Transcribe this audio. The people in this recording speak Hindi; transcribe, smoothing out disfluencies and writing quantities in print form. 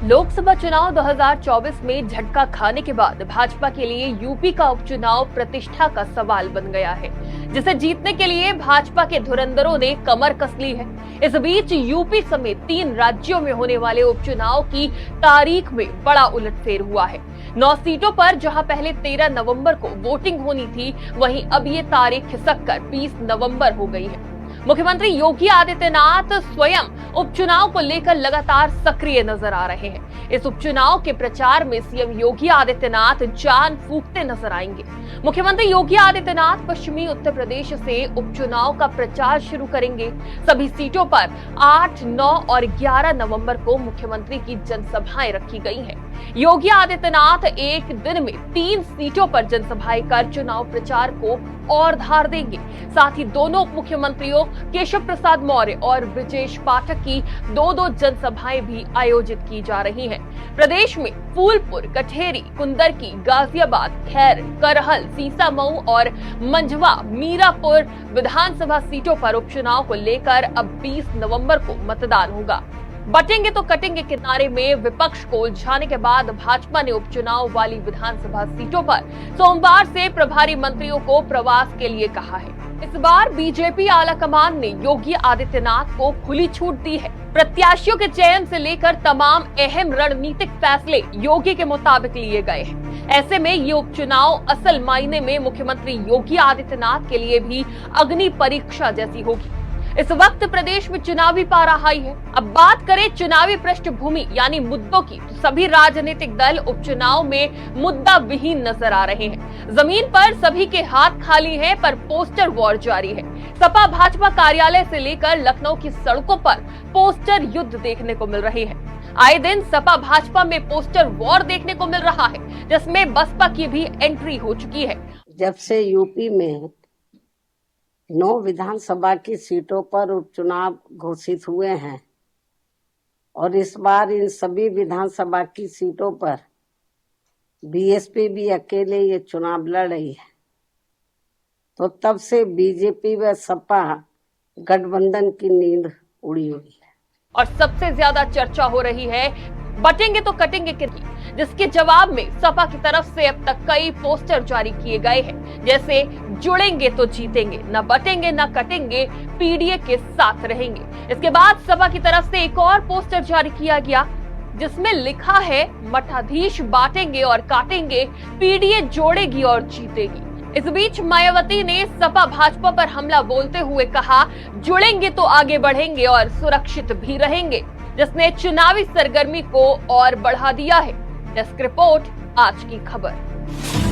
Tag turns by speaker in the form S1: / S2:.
S1: लोकसभा चुनाव 2024 में झटका खाने के बाद भाजपा के लिए यूपी का उपचुनाव प्रतिष्ठा का सवाल बन गया है, जिसे जीतने के लिए भाजपा के धुरंधरों ने कमर कस ली है। इस बीच यूपी समेत 3 राज्योों में होने वाले उपचुनाव की तारीख में बड़ा उलटफेर हुआ है। 9 सीटों पर जहां पहले 13 नवंबर को वोटिंग होनी थी, वहीं अब ये तारीख खिसककर 20 नवंबर हो गई है। मुख्यमंत्री योगी आदित्यनाथ स्वयं उपचुनाव को लेकर लगातार सक्रिय नजर आ रहे हैं। इस उपचुनाव के प्रचार में सीएम योगी आदित्यनाथ जान फूंकते नजर आएंगे। मुख्यमंत्री योगी आदित्यनाथ पश्चिमी उत्तर प्रदेश से उपचुनाव का प्रचार शुरू करेंगे। सभी सीटों पर 8, 9 और 11 नवंबर को मुख्यमंत्री की जनसभाएं रखी गई हैं। योगी आदित्यनाथ एक दिन में 3 सीटों पर जनसभाएं कर चुनाव प्रचार को और धार देंगे। साथ ही दोनों उप मुख्यमंत्रियों केशव प्रसाद मौर्य और ब्रजेश पाठक की 2-2 जनसभाएं भी आयोजित की जा रही हैं। प्रदेश में फूलपुर, कठेरी, कुंदरकी, गाजियाबाद, खैर, करहल, सीसामऊ और मंझवा, मीरापुर विधानसभा सीटों पर उपचुनाव को लेकर अब 20 नवंबर को मतदान होगा। बटेंगे तो कटेंगे के नारे में विपक्ष को उलझाने के बाद भाजपा ने उपचुनाव वाली विधानसभा सीटों पर सोमवार से प्रभारी मंत्रियों को प्रवास के लिए कहा है। इस बार बीजेपी आलाकमान ने योगी आदित्यनाथ को खुली छूट दी है। प्रत्याशियों के चयन से लेकर तमाम अहम रणनीतिक फैसले योगी के मुताबिक लिए गए हैं। ऐसे में ये उपचुनाव असल मायने में मुख्यमंत्री योगी आदित्यनाथ के लिए भी अग्नि परीक्षा जैसी होगी। इस वक्त प्रदेश में चुनावी पारा हाई है। अब बात करें चुनावी पृष्ठभूमि यानी मुद्दों की, तो सभी राजनीतिक दल उपचुनाव में मुद्दा विहीन नजर आ रहे हैं। जमीन पर सभी के हाथ खाली हैं, पर पोस्टर वॉर जारी है। सपा भाजपा कार्यालय से लेकर लखनऊ की सड़कों पर पोस्टर युद्ध देखने को मिल रही है। आए दिन सपा भाजपा में पोस्टर वॉर देखने को मिल रहा है, जिसमें बसपा की भी एंट्री हो चुकी है।
S2: जब से यूपी में 9 विधानसभा की सीटों पर उपचुनाव घोषित हुए हैं और इस बार इन सभी विधानसभा की सीटों पर बीएसपी भी अकेले ये चुनाव लड़ रही है, तो तब से बीजेपी व सपा गठबंधन की नींद उड़ी हुई है।
S1: और सबसे ज्यादा चर्चा हो रही है बटेंगे तो कटेंगे की, जिसके जवाब में सपा की तरफ से अब तक कई पोस्टर जारी किए गए हैं, जैसे जुड़ेंगे तो जीतेंगे, न बटेंगे न कटेंगे, पीडीए के साथ रहेंगे। इसके बाद सपा की तरफ से एक और पोस्टर जारी किया गया, जिसमें लिखा है मठाधीश बांटेंगे और काटेंगे, पीडीए जोड़ेगी और जीतेगी। इस बीच मायावती ने सपा भाजपा पर हमला बोलते हुए कहा, जुड़ेंगे तो आगे बढ़ेंगे और सुरक्षित भी रहेंगे, जिसने चुनावी सरगर्मी को और बढ़ा दिया है। डेस्क रिपोर्ट, आज की खबर।